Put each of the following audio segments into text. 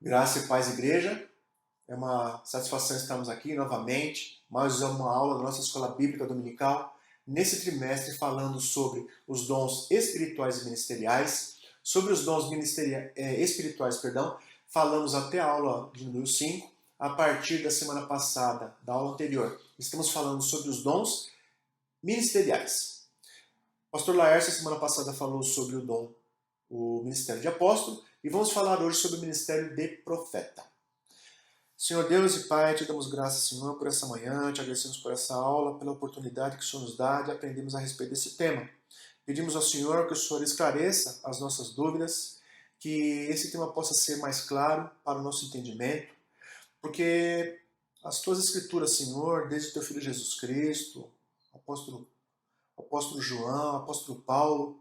Graça e paz, igreja. É uma satisfação estarmos aqui novamente, mais uma aula da nossa Escola Bíblica Dominical, nesse trimestre falando sobre os dons espirituais e ministeriais. Sobre os dons espirituais, falamos até a aula de número 5, a partir da semana passada, da aula anterior. Estamos falando sobre os dons ministeriais. O pastor Laércio, semana passada, falou sobre o ministério de apóstolo, e vamos falar hoje sobre o ministério de profeta. Senhor Deus e Pai, te damos graças, Senhor, por essa manhã, te agradecemos por essa aula, pela oportunidade que o Senhor nos dá de aprendermos a respeito desse tema. Pedimos ao Senhor que o Senhor esclareça as nossas dúvidas, que esse tema possa ser mais claro para o nosso entendimento, porque as tuas escrituras, Senhor, desde o teu Filho Jesus Cristo, apóstolo João, apóstolo Paulo,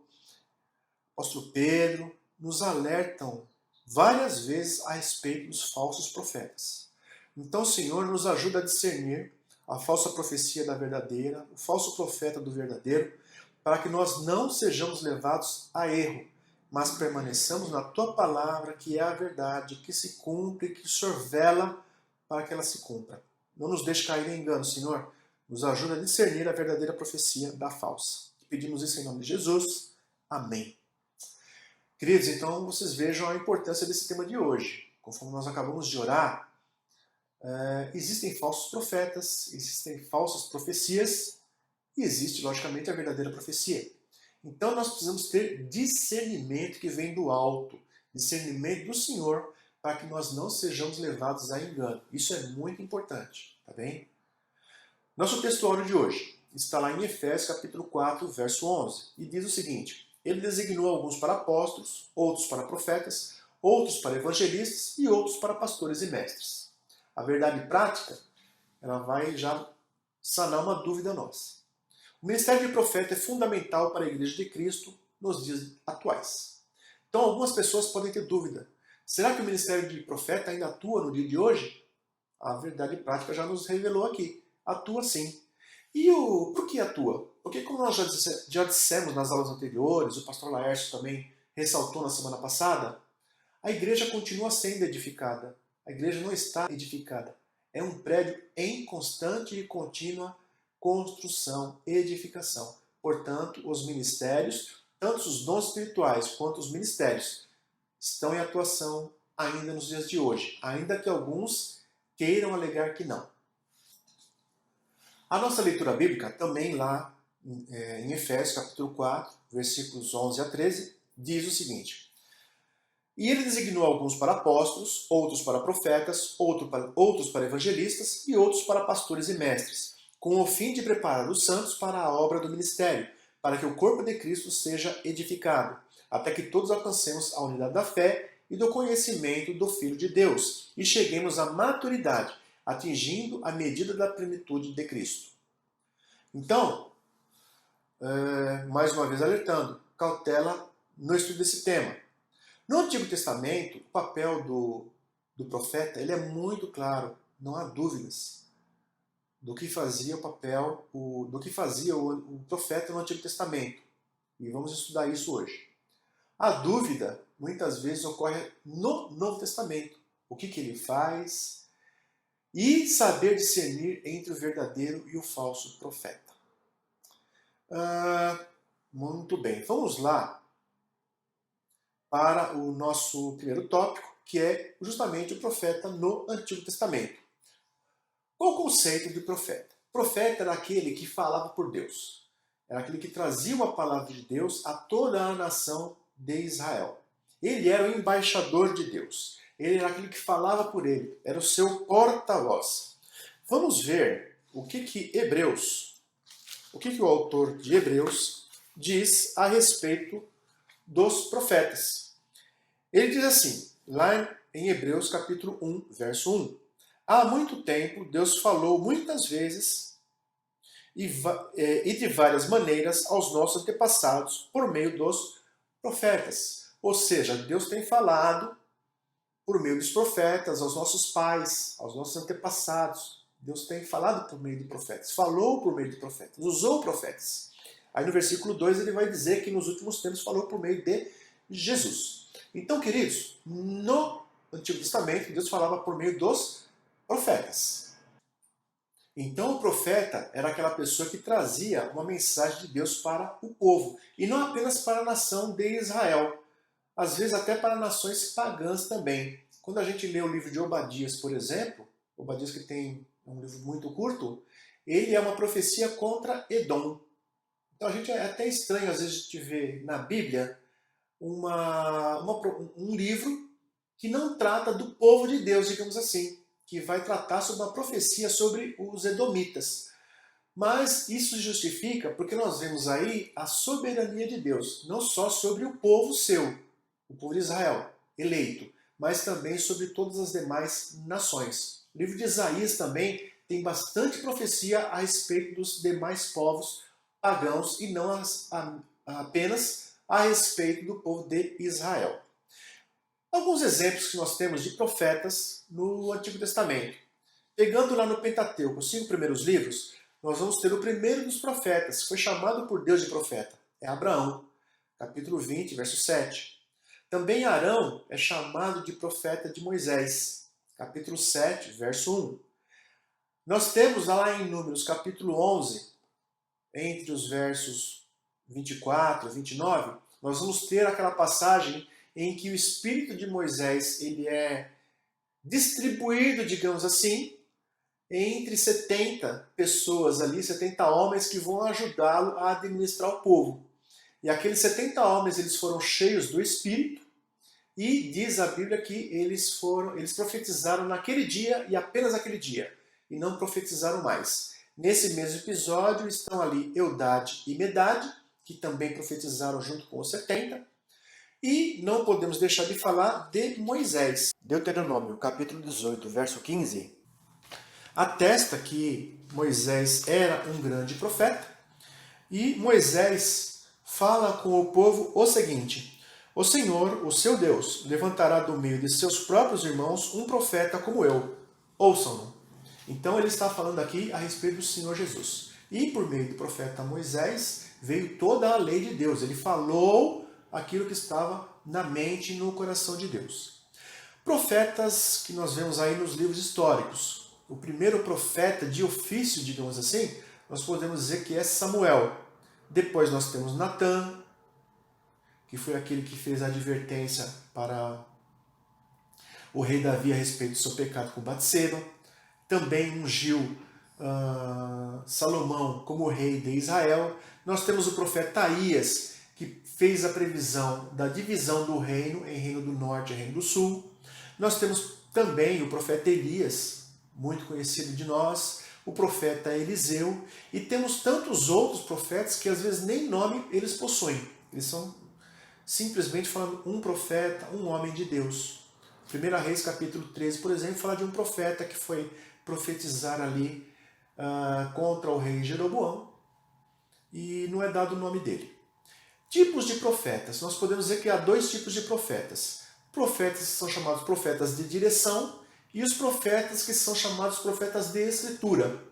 apóstolo Pedro, nos alertam várias vezes a respeito dos falsos profetas. Então, Senhor, nos ajuda a discernir a falsa profecia da verdadeira, o falso profeta do verdadeiro, para que nós não sejamos levados a erro, mas permaneçamos na Tua palavra, que é a verdade, que se cumpre, que o Senhor vela para que ela se cumpra. Não nos deixe cair em engano, Senhor. Nos ajuda a discernir a verdadeira profecia da falsa. Pedimos isso em nome de Jesus. Amém. Queridos, então vocês vejam a importância desse tema de hoje. Conforme nós acabamos de orar, existem falsos profetas, existem falsas profecias e existe, logicamente, a verdadeira profecia. Então nós precisamos ter discernimento que vem do alto, discernimento do Senhor, para que nós não sejamos levados a engano. Isso é muito importante, tá bem? Nosso textuário de hoje está lá em Efésios capítulo 4, verso 11, e diz o seguinte: Ele designou alguns para apóstolos, outros para profetas, outros para evangelistas e outros para pastores e mestres. A verdade prática, ela vai já sanar uma dúvida nossa. O ministério de profeta é fundamental para a Igreja de Cristo nos dias atuais. Então algumas pessoas podem ter dúvida. Será que o ministério de profeta ainda atua no dia de hoje? A verdade prática já nos revelou aqui. Atua sim. E por que atua? Porque como nós já dissemos nas aulas anteriores, o pastor Laércio também ressaltou na semana passada, a igreja continua sendo edificada. A igreja não está edificada. É um prédio em constante e contínua construção, edificação. Portanto, os ministérios, tanto os dons espirituais quanto os ministérios, estão em atuação ainda nos dias de hoje, ainda que alguns queiram alegar que não. A nossa leitura bíblica, também lá em Efésios capítulo 4, versículos 11 a 13, diz o seguinte: E ele designou alguns para apóstolos, outros para profetas, outros para evangelistas e outros para pastores e mestres, com o fim de preparar os santos para a obra do ministério, para que o corpo de Cristo seja edificado, até que todos alcancemos a unidade da fé e do conhecimento do Filho de Deus, e cheguemos à maturidade, atingindo a medida da plenitude de Cristo. Então, mais uma vez alertando, cautela no estudo desse tema. No Antigo Testamento, o papel do profeta ele é muito claro, não há dúvidas do que fazia o profeta no Antigo Testamento. E vamos estudar isso hoje. A dúvida, muitas vezes, ocorre no Novo Testamento. O que ele faz e saber discernir entre o verdadeiro e o falso profeta. Muito bem, vamos lá para o nosso primeiro tópico, que é justamente o profeta no Antigo Testamento. Qual o conceito de profeta? Profeta era aquele que falava por Deus. Era aquele que trazia uma palavra de Deus a toda a nação de Israel. Ele era o embaixador de Deus. Ele era aquele que falava por ele. Era o seu porta-voz. Vamos ver o que o autor de Hebreus diz a respeito dos profetas. Ele diz assim, lá em Hebreus capítulo 1, verso 1. Há muito tempo Deus falou muitas vezes e de várias maneiras aos nossos antepassados por meio dos profetas. Ou seja, Deus tem falado por meio dos profetas aos nossos pais, aos nossos antepassados. Deus tem falado por meio de profetas, falou por meio de profetas, usou profetas. Aí no versículo 2 ele vai dizer que nos últimos tempos falou por meio de Jesus. Então, queridos, no Antigo Testamento, Deus falava por meio dos profetas. Então o profeta era aquela pessoa que trazia uma mensagem de Deus para o povo, e não apenas para a nação de Israel, às vezes até para nações pagãs também. Quando a gente lê o livro de Obadias, por exemplo, Obadias que tem um livro muito curto, ele é uma profecia contra Edom. Então a gente é até estranho às vezes de ver na Bíblia um livro que não trata do povo de Deus, digamos assim, que vai tratar sobre uma profecia sobre os edomitas. Mas isso justifica porque nós vemos aí a soberania de Deus, não só sobre o povo seu, o povo de Israel, eleito, mas também sobre todas as demais nações. O livro de Isaías também tem bastante profecia a respeito dos demais povos pagãos e não apenas a respeito do povo de Israel. Alguns exemplos que nós temos de profetas no Antigo Testamento. Pegando lá no Pentateuco, os 5 primeiros livros, nós vamos ter o primeiro dos profetas, que foi chamado por Deus de profeta. É Abraão, capítulo 20, verso 7. Também Arão é chamado de profeta de Moisés, capítulo 7, verso 1. Nós temos lá em Números, capítulo 11, entre os versos 24 e 29, nós vamos ter aquela passagem em que o espírito de Moisés ele é distribuído, digamos assim, entre 70 pessoas ali, 70 homens que vão ajudá-lo a administrar o povo. E aqueles 70 homens eles foram cheios do Espírito e diz a Bíblia que eles profetizaram naquele dia e apenas naquele dia, e não profetizaram mais. Nesse mesmo episódio estão ali Eudade e Medade, que também profetizaram junto com os 70. E não podemos deixar de falar de Moisés. Deuteronômio, capítulo 18, verso 15, atesta que Moisés era um grande profeta. E Moisés fala com o povo o seguinte: o Senhor, o seu Deus, levantará do meio de seus próprios irmãos um profeta como eu. Ouçam-no. Então ele está falando aqui a respeito do Senhor Jesus. E por meio do profeta Moisés veio toda a lei de Deus. Ele falou aquilo que estava na mente e no coração de Deus. Profetas que nós vemos aí nos livros históricos. O primeiro profeta de ofício, digamos assim, nós podemos dizer que é Samuel. Depois nós temos Natã, que foi aquele que fez a advertência para o rei Davi a respeito do seu pecado com Batseba. Também ungiu Salomão como rei de Israel. Nós temos o profeta Aías, que fez a previsão da divisão do reino em reino do norte e reino do sul. Nós temos também o profeta Elias, muito conhecido de nós, o profeta Eliseu, e temos tantos outros profetas que às vezes nem nome eles possuem. Eles são simplesmente falando um profeta, um homem de Deus. 1 Reis capítulo 13, por exemplo, fala de um profeta que foi profetizar ali contra o rei Jeroboão, e não é dado o nome dele. Tipos de profetas. Nós podemos dizer que há 2 tipos de profetas. Profetas que são chamados profetas de direção e os profetas que são chamados profetas de escritura.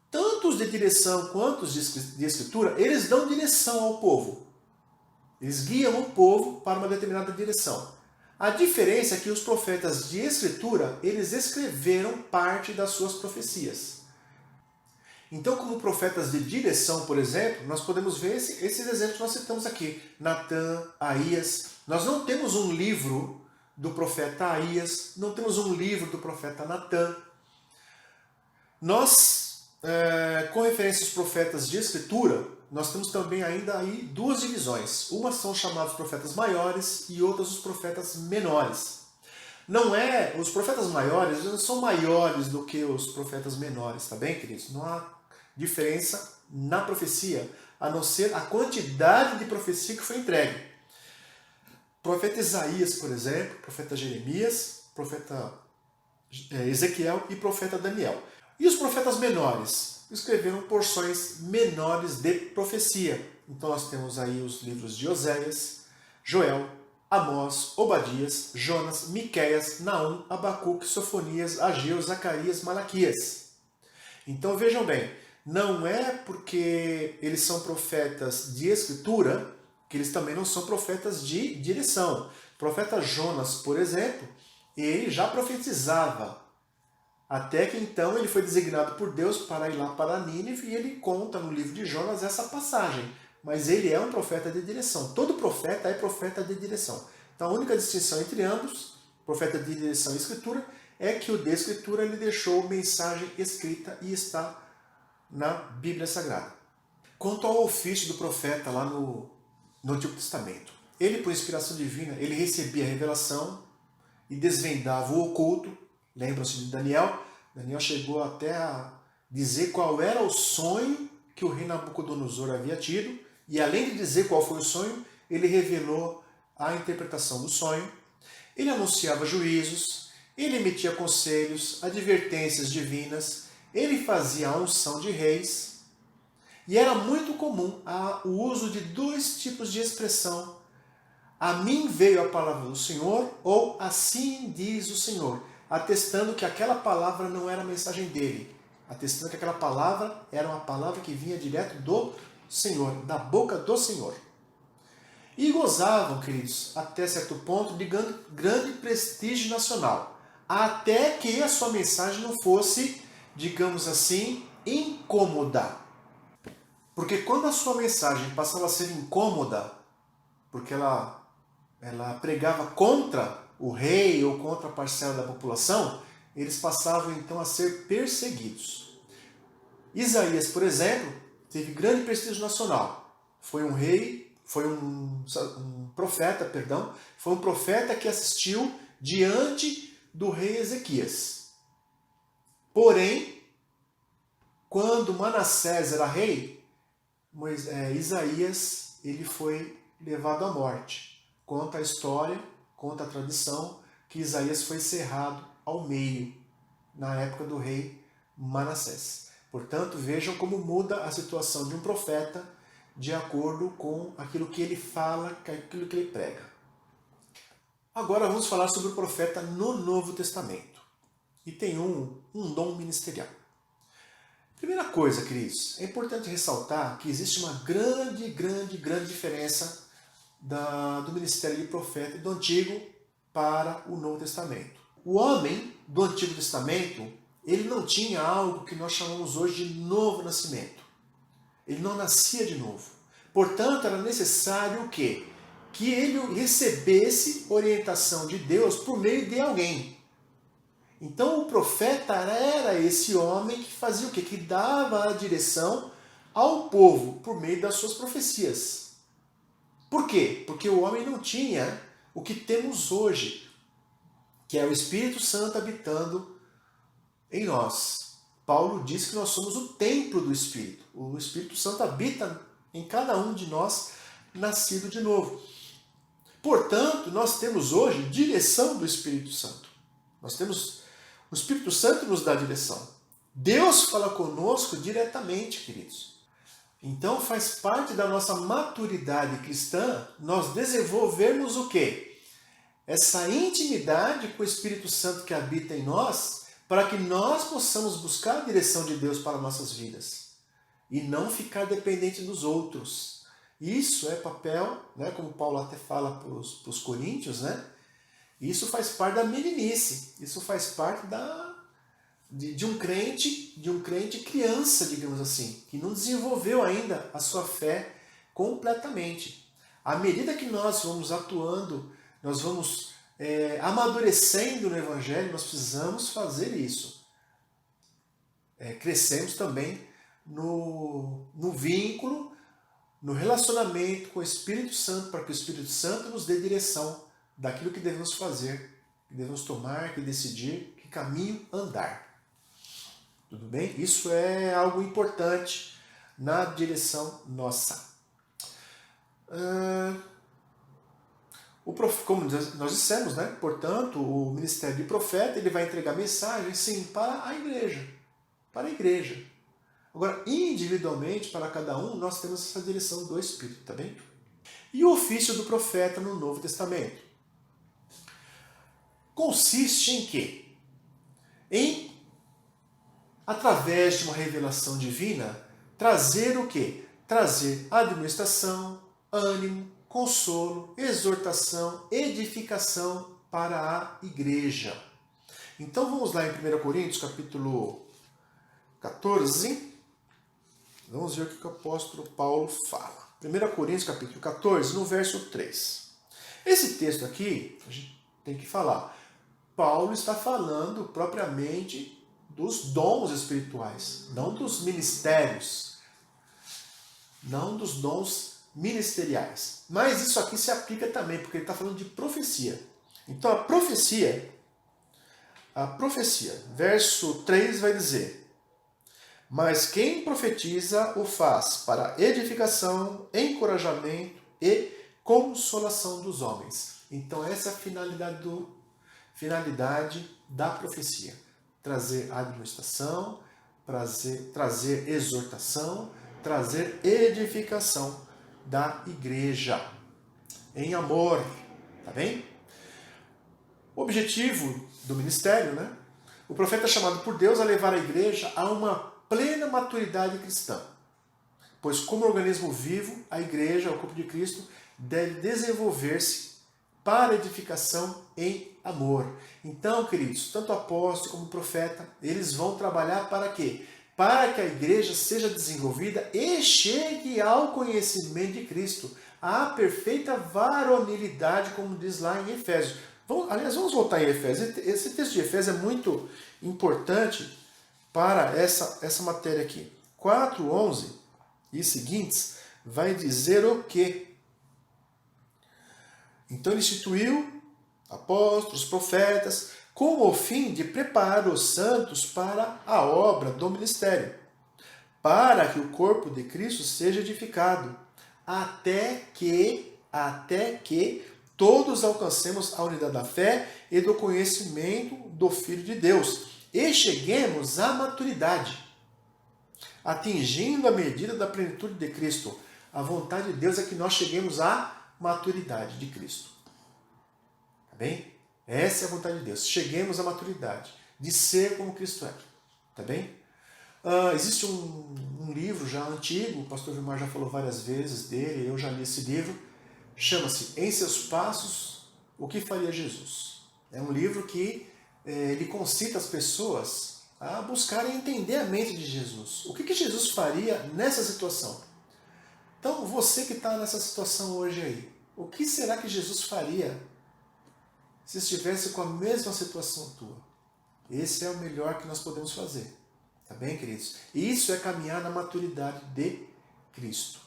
Tanto os de direção quanto os de escritura, eles dão direção ao povo. Eles guiam o povo para uma determinada direção. A diferença é que os profetas de escritura, eles escreveram parte das suas profecias. Então, como profetas de direção, por exemplo, nós podemos ver esses exemplos que nós citamos aqui. Natã, Aías. Nós não temos um livro do profeta Aías, não temos um livro do profeta Natã. Nós, com referência aos profetas de escritura, nós temos também ainda aí 2 divisões. Umas são chamados profetas maiores e outras os profetas menores. Os profetas maiores não são maiores do que os profetas menores, tá bem, queridos? Não há diferença na profecia, a não ser a quantidade de profecia que foi entregue. Profeta Isaías, por exemplo, profeta Jeremias, profeta Ezequiel e profeta Daniel. E os profetas menores? Escreveram porções menores de profecia. Então nós temos aí os livros de Oséias, Joel, Amós, Obadias, Jonas, Miqueias, Naum, Abacuque, Sofonias, Ageu, Zacarias, Malaquias. Então vejam bem, não é porque eles são profetas de escritura que eles também não são profetas de direção. O profeta Jonas, por exemplo, ele já profetizava. Até que então ele foi designado por Deus para ir lá para Nínive e ele conta no livro de Jonas essa passagem. Mas ele é um profeta de direção. Todo profeta é profeta de direção. Então a única distinção entre ambos, profeta de direção e escritura, é que o de escritura ele deixou mensagem escrita e está na Bíblia Sagrada. Quanto ao ofício do profeta lá no Antigo Testamento, ele, por inspiração divina, ele recebia a revelação e desvendava o oculto. Lembram-se de Daniel? Daniel chegou até a dizer qual era o sonho que o rei Nabucodonosor havia tido, e além de dizer qual foi o sonho, ele revelou a interpretação do sonho. Ele anunciava juízos, ele emitia conselhos, advertências divinas, ele fazia a unção de reis, e era muito comum o uso de dois tipos de expressão. A mim veio a palavra do Senhor, ou assim diz o Senhor, atestando que aquela palavra não era a mensagem dele, atestando que aquela palavra era uma palavra que vinha direto do Senhor, da boca do Senhor. E gozavam, queridos, até certo ponto, de grande prestígio nacional, até que a sua mensagem não fosse, digamos assim, incômoda. Porque quando a sua mensagem passava a ser incômoda, porque ela pregava contra o rei ou contra a parcela da população, eles passavam então a ser perseguidos. Isaías, por exemplo, teve grande prestígio nacional. Foi um profeta que assistiu diante do rei Ezequias. Porém, quando Manassés era rei, Isaías ele foi levado à morte. Conta a história, conta a tradição, que Isaías foi cerrado ao meio na época do rei Manassés. Portanto, vejam como muda a situação de um profeta de acordo com aquilo que ele fala, aquilo que ele prega. Agora vamos falar sobre o profeta no Novo Testamento. E tem um dom ministerial. Primeira coisa, queridos, é importante ressaltar que existe uma grande diferença do ministério de profeta do Antigo para o Novo Testamento. O homem do Antigo Testamento, ele não tinha algo que nós chamamos hoje de novo nascimento. Ele não nascia de novo. Portanto, era necessário o quê? Que ele recebesse orientação de Deus por meio de alguém. Então o profeta era esse homem que fazia o quê? Que dava a direção ao povo por meio das suas profecias. Por quê? Porque o homem não tinha o que temos hoje, que é o Espírito Santo habitando em nós. Paulo diz que nós somos o templo do Espírito. O Espírito Santo habita em cada um de nós, nascido de novo. Portanto, nós temos hoje direção do Espírito Santo. O Espírito Santo nos dá direção. Deus fala conosco diretamente, queridos. Então faz parte da nossa maturidade cristã nós desenvolvermos o quê? Essa intimidade com o Espírito Santo que habita em nós, para que nós possamos buscar a direção de Deus para nossas vidas e não ficar dependente dos outros. Isso é papel, né, como Paulo até fala para os coríntios, né? Isso faz parte da meninice, isso faz parte de um crente criança, digamos assim, que não desenvolveu ainda a sua fé completamente. À medida que nós vamos atuando, nós vamos amadurecendo no Evangelho, nós precisamos fazer isso. Crescemos também no vínculo, no relacionamento com o Espírito Santo, para que o Espírito Santo nos dê direção daquilo que devemos fazer, que devemos tomar, que decidir, que caminho andar. Tudo bem? Isso é algo importante na direção nossa. Como nós dissemos, né? Portanto, o ministério de profeta ele vai entregar mensagem, sim, para a igreja. Para a igreja. Agora, individualmente, para cada um, nós temos essa direção do Espírito, tá bem? E o ofício do profeta no Novo Testamento? Consiste em quê? Através de uma revelação divina, trazer o quê? Trazer administração, ânimo, consolo, exortação, edificação para a igreja. Então vamos lá em 1 Coríntios, capítulo 14. Vamos ver o que o apóstolo Paulo fala. 1 Coríntios, capítulo 14, no verso 3. Esse texto aqui, a gente tem que falar. Paulo está falando propriamente dos dons espirituais, não dos ministérios, não dos dons ministeriais. Mas isso aqui se aplica também, porque ele está falando de profecia. Então a profecia, verso 3 vai dizer: mas quem profetiza o faz para edificação, encorajamento e consolação dos homens. Então essa é a finalidade da profecia. Trazer admoestação, trazer exortação, trazer edificação da igreja. Em amor, tá bem? O objetivo do ministério, né? O profeta é chamado por Deus a levar a igreja a uma plena maturidade cristã. Pois como organismo vivo, a igreja, o corpo de Cristo, deve desenvolver-se para edificação em amor. Então, queridos, tanto o apóstolo como o profeta, eles vão trabalhar para quê? Para que a igreja seja desenvolvida e chegue ao conhecimento de Cristo, à perfeita varonilidade, como diz lá em Efésios. Aliás, vamos voltar em Efésios. Esse texto de Efésios é muito importante para essa matéria aqui. 4:11 e seguintes vai dizer o quê? Então ele instituiu apóstolos, profetas, com o fim de preparar os santos para a obra do ministério, para que o corpo de Cristo seja edificado, até que todos alcancemos a unidade da fé e do conhecimento do Filho de Deus, e cheguemos à maturidade, atingindo a medida da plenitude de Cristo. A vontade de Deus é que nós cheguemos à maturidade de Cristo. Tá bem? Essa é a vontade de Deus. Cheguemos à maturidade de ser como Cristo é. Tá bem? Existe um livro já antigo, o pastor Vilmar já falou várias vezes dele, eu já li esse livro, chama-se Em Seus Passos, O que Faria Jesus. É um livro que ele concita as pessoas a buscarem entender a mente de Jesus. O que Jesus faria nessa situação? Então, você que está nessa situação hoje aí, o que será que Jesus faria se estivesse com a mesma situação tua? Esse é o melhor que nós podemos fazer. Tá bem, queridos? Isso é caminhar na maturidade de Cristo.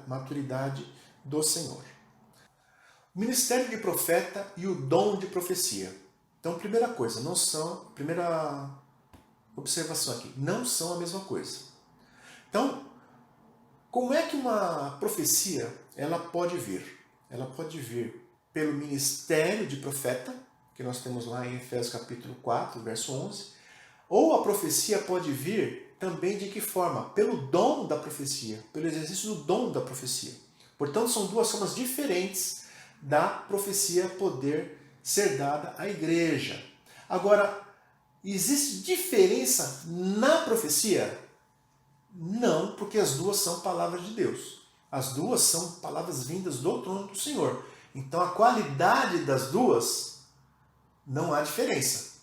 Maturidade do Senhor. O ministério de profeta e o dom de profecia. Então, primeira observação aqui, não são a mesma coisa. Então, como é que uma profecia ela pode vir? Ela pode vir pelo ministério de profeta, que nós temos lá em Efésios capítulo 4, verso 11, ou a profecia pode vir também de que forma? Pelo dom da profecia, pelo exercício do dom da profecia. Portanto, são duas formas diferentes da profecia poder ser dada à igreja. Agora, existe diferença na profecia? Não, porque as duas são palavras de Deus. As duas são palavras vindas do trono do Senhor. Então, a qualidade das duas não há diferença.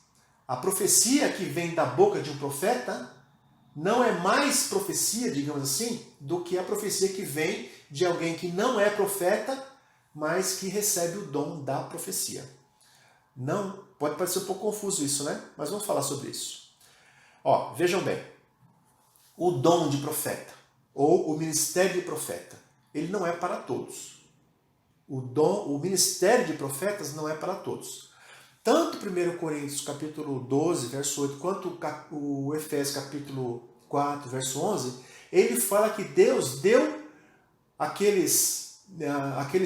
A profecia que vem da boca de um profeta não é mais profecia, digamos assim, do que a profecia que vem de alguém que não é profeta, mas que recebe o dom da profecia. Não, pode parecer um pouco confuso isso, né? Mas vamos falar sobre isso. Vejam bem. O dom de profeta, ou o ministério de profeta, ele não é para todos. O ministério de profetas não é para todos. Tanto 1 Coríntios capítulo 12, verso 8, quanto o Efésios capítulo 4, verso 11, ele fala que Deus deu aqueles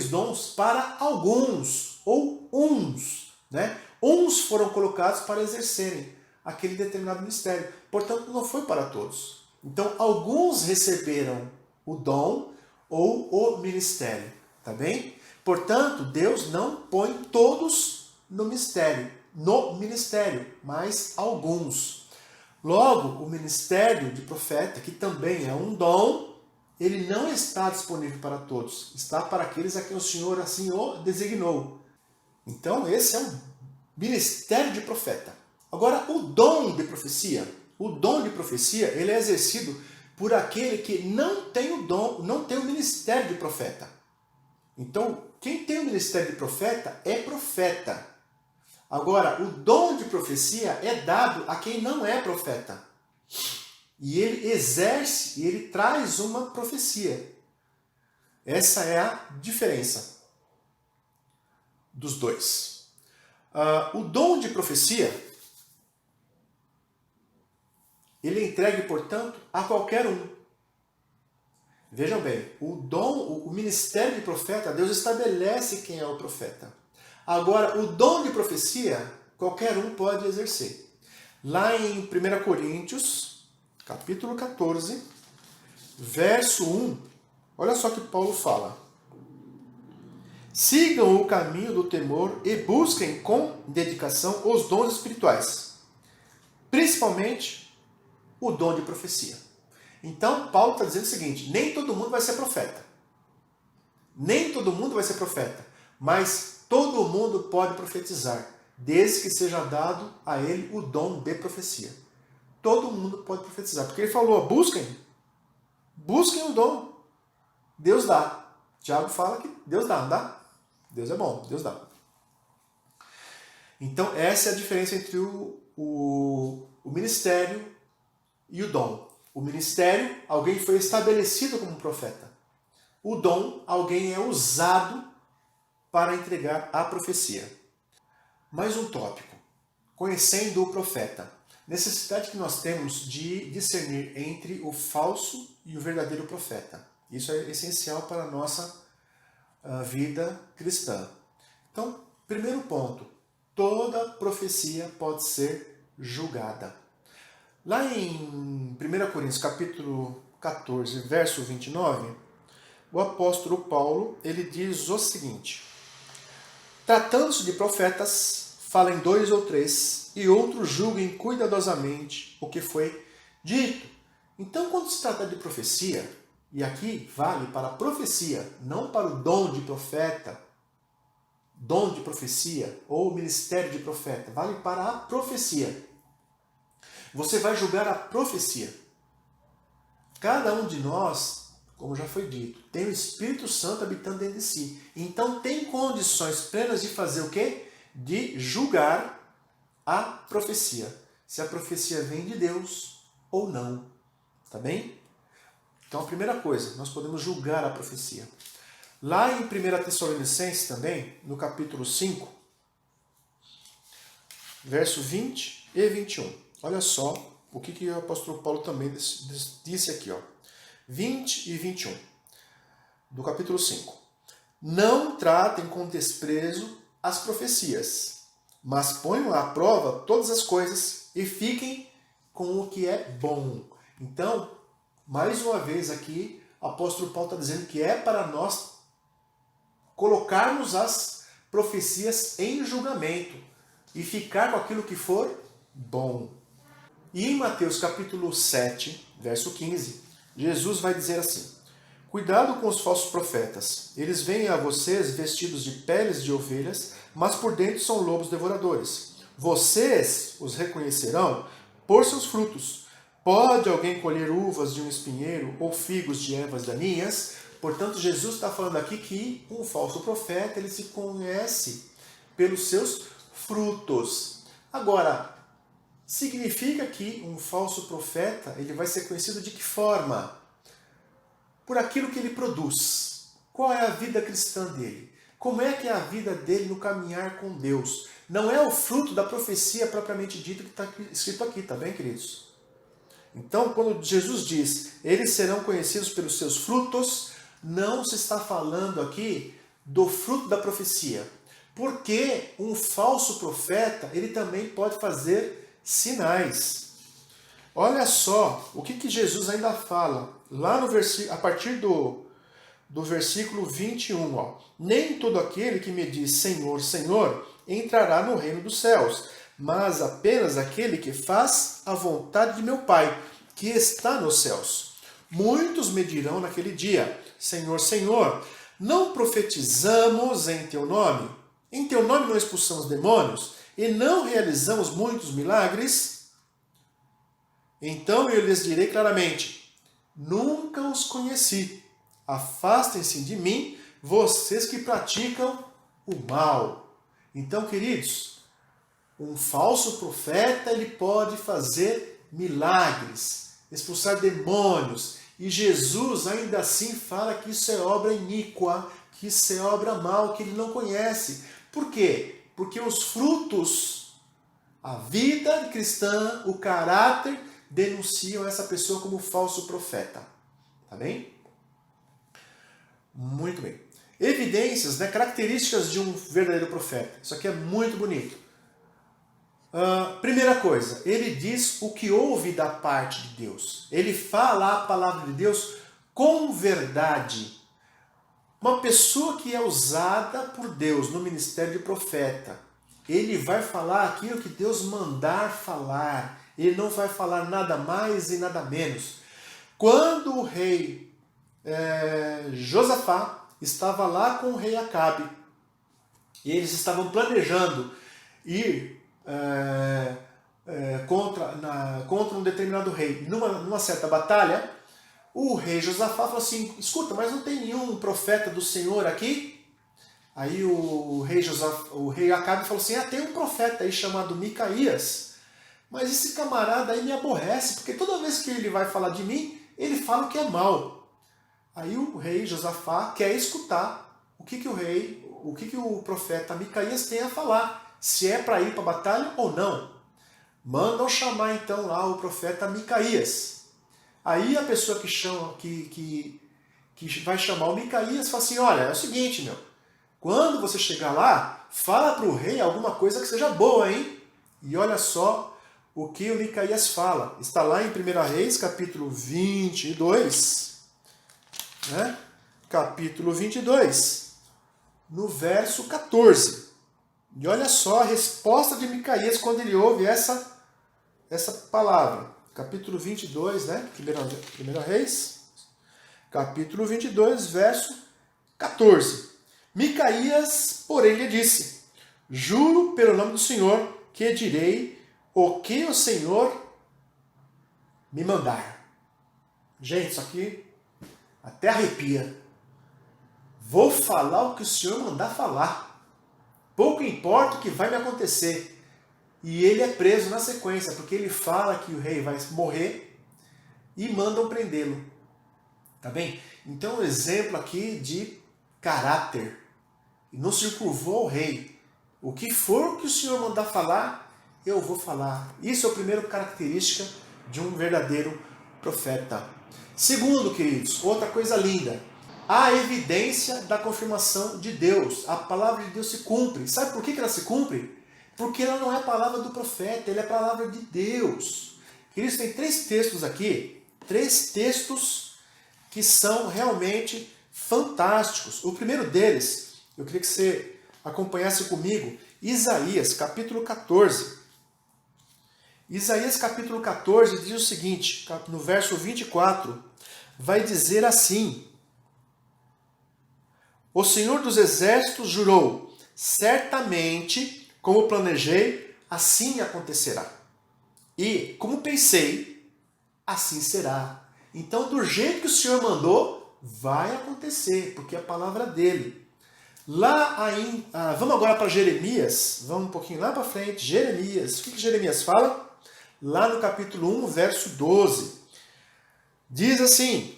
dons para alguns, ou uns. Né? Uns foram colocados para exercerem aquele determinado ministério. Portanto, não foi para todos. Então, alguns receberam o dom ou o ministério. Tá bem? Portanto, Deus não põe todos no ministério, mas alguns. Logo, o ministério de profeta, que também é um dom, ele não está disponível para todos. Está para aqueles a quem o Senhor assim o designou. Então esse é um ministério de profeta. Agora, o dom de profecia. O dom de profecia, ele é exercido por aquele que não tem o dom, não tem o ministério de profeta. Então, quem tem o ministério de profeta é profeta. Agora, o dom de profecia é dado a quem não é profeta. E ele exerce, e ele traz uma profecia. Essa é a diferença dos dois. O dom de profecia, ele é entregue, portanto, a qualquer um. Vejam bem, o ministério de profeta, Deus estabelece quem é o profeta. Agora, o dom de profecia, qualquer um pode exercer. Lá em 1 Coríntios, capítulo 14, verso 1, olha só que Paulo fala. Sigam o caminho do temor e busquem com dedicação os dons espirituais, principalmente o dom de profecia. Então, Paulo está dizendo o seguinte, nem todo mundo vai ser profeta. Nem todo mundo vai ser profeta, mas todo mundo pode profetizar, desde que seja dado a ele o dom de profecia. Todo mundo pode profetizar, porque ele falou, busquem o dom. Deus dá. Tiago fala que Deus dá, não dá? Deus é bom, Deus dá. Então, essa é a diferença entre o ministério e o dom. O ministério, alguém foi estabelecido como profeta. O dom, alguém é usado para entregar a profecia. Mais um tópico. Conhecendo o profeta. Necessidade que nós temos de discernir entre o falso e o verdadeiro profeta. Isso é essencial para a nossa vida cristã. Então, primeiro ponto. Toda profecia pode ser julgada. Lá em 1 Coríntios, capítulo 14, verso 29, o apóstolo Paulo, ele diz o seguinte: tratando-se de profetas, falem 2 ou 3, e outros julguem cuidadosamente o que foi dito. Então, quando se trata de profecia, e aqui vale para a profecia, não para o dom de profeta, dom de profecia, ou ministério de profeta, vale para a profecia. Você vai julgar a profecia. Cada um de nós, como já foi dito, tem o Espírito Santo habitando dentro de si. Então tem condições plenas de fazer o quê? De julgar a profecia. Se a profecia vem de Deus ou não. Tá bem? Então a primeira coisa, nós podemos julgar a profecia. Lá em 1 Tessalonicenses também, no capítulo 5, verso 20 e 21. Olha só o que o apóstolo Paulo também disse aqui, ó. 20 e 21, do capítulo 5. Não tratem com desprezo as profecias, mas ponham à prova todas as coisas e fiquem com o que é bom. Então, mais uma vez aqui, o apóstolo Paulo está dizendo que é para nós colocarmos as profecias em julgamento e ficar com aquilo que for bom. E em Mateus capítulo 7, verso 15, Jesus vai dizer assim: cuidado com os falsos profetas. Eles vêm a vocês vestidos de peles de ovelhas, mas por dentro são lobos devoradores. Vocês os reconhecerão por seus frutos. Pode alguém colher uvas de um espinheiro ou figos de ervas daninhas? Portanto, Jesus está falando aqui que um falso profeta ele se conhece pelos seus frutos. Agora, significa que um falso profeta ele vai ser conhecido de que forma? Por aquilo que ele produz. Qual é a vida cristã dele? Como é que é a vida dele no caminhar com Deus? Não é o fruto da profecia propriamente dita que está escrito aqui, tá bem, queridos? Então, quando Jesus diz, eles serão conhecidos pelos seus frutos, não se está falando aqui do fruto da profecia. Porque um falso profeta, ele também pode fazer sinais. Olha só o que Jesus ainda fala, lá no a partir do versículo 21. Ó. Nem todo aquele que me diz Senhor, Senhor, entrará no reino dos céus, mas apenas aquele que faz a vontade de meu Pai, que está nos céus. Muitos me dirão naquele dia, Senhor, Senhor, não profetizamos em teu nome? Em teu nome não expulsamos demônios e não realizamos muitos milagres? Então eu lhes direi claramente: nunca os conheci. Afastem-se de mim, vocês que praticam o mal. Então, queridos, um falso profeta, ele pode fazer milagres, expulsar demônios, e Jesus ainda assim fala que isso é obra iníqua, que isso é obra mal, que ele não conhece. Por quê? Porque os frutos, a vida cristã, o caráter, denunciam essa pessoa como falso profeta. Tá bem? Muito bem. Evidências, né, características de um verdadeiro profeta. Isso aqui é muito bonito. Primeira coisa, ele diz o que ouve da parte de Deus. Ele fala a palavra de Deus com verdade. Uma pessoa que é usada por Deus no ministério de profeta, ele vai falar aquilo que Deus mandar falar. Ele não vai falar nada mais e nada menos. Quando o rei Josafá estava lá com o rei Acabe, e eles estavam planejando ir contra um determinado rei. Numa certa batalha, o rei Josafá falou assim: escuta, mas não tem nenhum profeta do Senhor aqui? Aí o rei Acabe falou assim: tem um profeta aí chamado Micaías, mas esse camarada aí me aborrece, porque toda vez que ele vai falar de mim, ele fala o que é mal. Aí o rei Josafá quer escutar o que o profeta Micaías tem a falar, se é para ir para a batalha ou não. Mandam chamar então lá o profeta Micaías. Aí a pessoa que vai chamar o Micaías fala assim: olha, é o seguinte, meu, quando você chegar lá, fala para o rei alguma coisa que seja boa, hein? E olha só o que o Micaías fala. Está lá em 1 Reis, capítulo 22, né? Capítulo 22, no verso 14. E olha só a resposta de Micaías quando ele ouve essa palavra. Capítulo 22, né? 1 Reis, capítulo 22, verso 14. Micaías, porém, lhe disse: juro pelo nome do Senhor que direi o que o Senhor me mandar. Gente, isso aqui até arrepia. Vou falar o que o Senhor mandar falar. Pouco importa o que vai me acontecer. E ele é preso na sequência, porque ele fala que o rei vai morrer e mandam prendê-lo. Tá bem? Então, um exemplo aqui de caráter. Não se curvou ao rei. O que for que o Senhor mandar falar, eu vou falar. Isso é a primeira característica de um verdadeiro profeta. Segundo, queridos, outra coisa linda. A evidência da confirmação de Deus. A palavra de Deus se cumpre. Sabe por que ela se cumpre? Porque ela não é a palavra do profeta, ela é a palavra de Deus. Queridos, tem 3 textos aqui. 3 textos que são realmente fantásticos. O primeiro deles, eu queria que você acompanhasse comigo, Isaías, capítulo 14. Isaías, capítulo 14, diz o seguinte, no verso 24, vai dizer assim: o Senhor dos Exércitos jurou, certamente, como planejei, assim acontecerá. E, como pensei, assim será. Então, do jeito que o Senhor mandou, vai acontecer, porque é a palavra dele. Vamos agora para Jeremias, vamos um pouquinho lá para frente. Jeremias, o que Jeremias fala? Lá no capítulo 1, verso 12. Diz assim: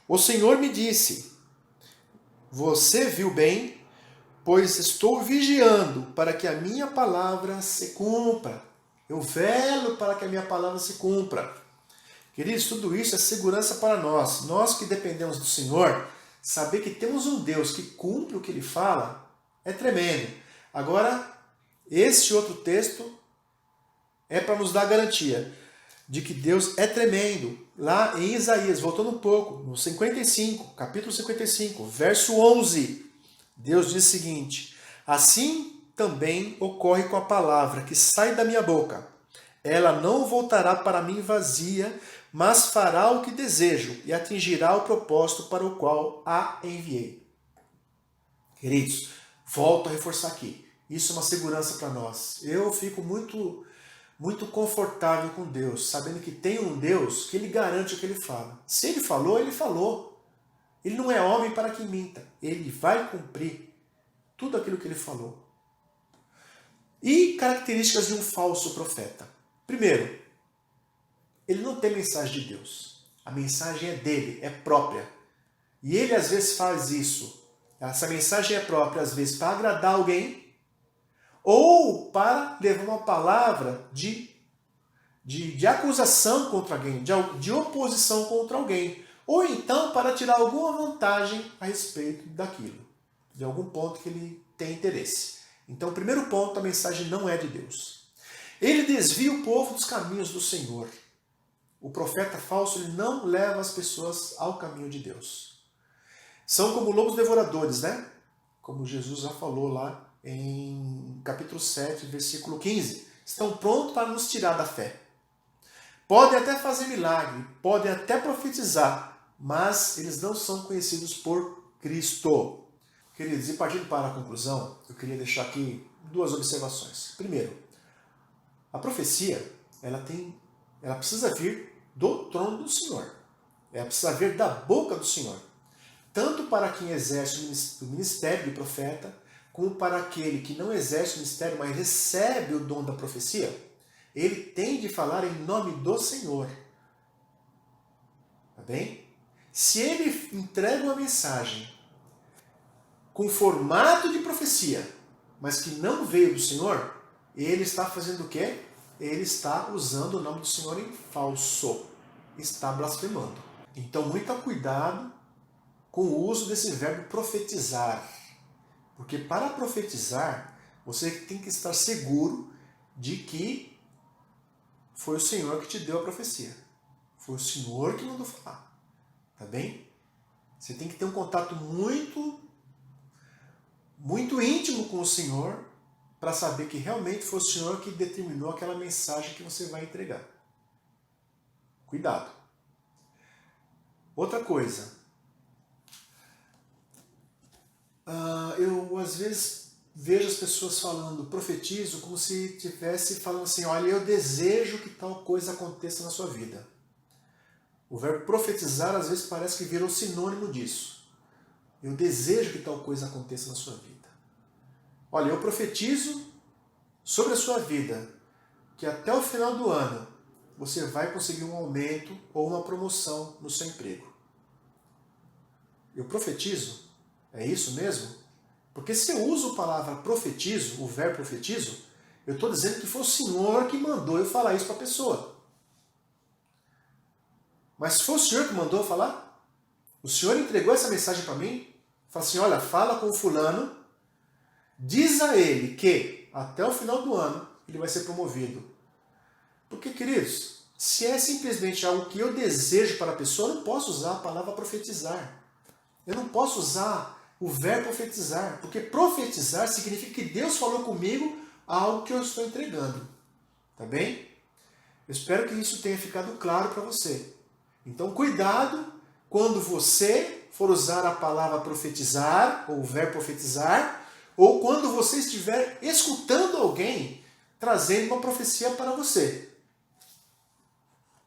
o Senhor me disse, você viu bem, pois estou vigiando para que a minha palavra se cumpra. Eu velo para que a minha palavra se cumpra. Queridos, tudo isso é segurança para nós. Nós que dependemos do Senhor, saber que temos um Deus que cumpre o que Ele fala é tremendo. Agora, este outro texto é para nos dar garantia de que Deus é tremendo. Lá em Isaías, voltando um pouco, no 55, capítulo 55, verso 11, Deus diz o seguinte: assim também ocorre com a palavra que sai da minha boca. Ela não voltará para mim vazia, mas fará o que desejo e atingirá o propósito para o qual a enviei. Queridos, Volto a reforçar aqui. Isso é uma segurança para nós. Eu fico muito confortável com Deus, sabendo que tem um Deus que Ele garante o que Ele fala. Se Ele falou, Ele falou. Ele não é homem para que minta. Ele vai cumprir tudo aquilo que Ele falou. E características de um falso profeta. Primeiro, ele não tem mensagem de Deus. A mensagem é dele, é própria. E ele às vezes faz isso. Essa mensagem é própria, às vezes, para agradar alguém ou para levar uma palavra de acusação contra alguém, de oposição contra alguém. Ou então para tirar alguma vantagem a respeito daquilo, de algum ponto que ele tem interesse. Então, o primeiro ponto, a mensagem não é de Deus. Ele desvia o povo dos caminhos do Senhor. O profeta falso ele não leva as pessoas ao caminho de Deus. São como lobos devoradores, né? Como Jesus já falou lá em capítulo 7, versículo 15. Estão prontos para nos tirar da fé. Podem até fazer milagre, podem até profetizar, mas eles não são conhecidos por Cristo. Queridos, e partindo para a conclusão, eu queria deixar aqui duas observações. Primeiro, a profecia, ela precisa vir do trono do Senhor. Ela precisa vir da boca do Senhor. Tanto para quem exerce o ministério de profeta, como para aquele que não exerce o ministério, mas recebe o dom da profecia, ele tem de falar em nome do Senhor. Tá bem? Se ele entrega uma mensagem com formato de profecia, mas que não veio do Senhor, ele está fazendo o quê? Ele está usando o nome do Senhor em falso. Está blasfemando. Então, muito cuidado com o uso desse verbo profetizar. Porque para profetizar, você tem que estar seguro de que foi o Senhor que te deu a profecia. Foi o Senhor que mandou falar. Tá bem? Você tem que ter um contato muito íntimo com o Senhor para saber que realmente foi o Senhor que determinou aquela mensagem que você vai entregar. Cuidado. Outra coisa. Eu às vezes vejo as pessoas falando, profetizo, como se estivesse falando assim, olha, eu desejo que tal coisa aconteça na sua vida. O verbo profetizar às vezes parece que virou sinônimo disso. Eu desejo que tal coisa aconteça na sua vida. Olha, eu profetizo sobre a sua vida que até o final do ano você vai conseguir um aumento ou uma promoção no seu emprego. Eu profetizo? É isso mesmo? Porque se eu uso a palavra profetizo, o verbo profetizo, eu estou dizendo que foi o Senhor que mandou eu falar isso para a pessoa. Mas se foi o Senhor que mandou eu falar, o Senhor entregou essa mensagem para mim, fala assim, olha, fala com o fulano, diz a ele que até o final do ano ele vai ser promovido. Porque, queridos, se é simplesmente algo que eu desejo para a pessoa, eu não posso usar a palavra profetizar. Eu não posso usar o verbo profetizar, porque profetizar significa que Deus falou comigo algo que eu estou entregando. Tá bem? Eu espero que isso tenha ficado claro para você. Então, cuidado quando você for usar a palavra profetizar, ou o verbo profetizar, ou quando você estiver escutando alguém trazendo uma profecia para você.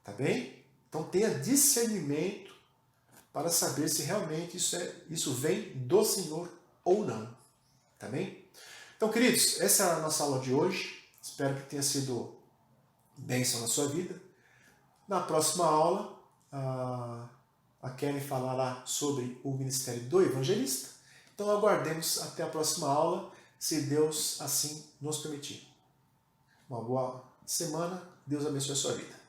Tá bem? Então tenha discernimento para saber se realmente isso vem do Senhor ou não. Tá bem? Então, queridos, essa é a nossa aula de hoje. Espero que tenha sido bênção na sua vida. Na próxima aula, a Kelly falará sobre o ministério do evangelista. Então aguardemos até a próxima aula, se Deus assim nos permitir. Uma boa semana, Deus abençoe a sua vida.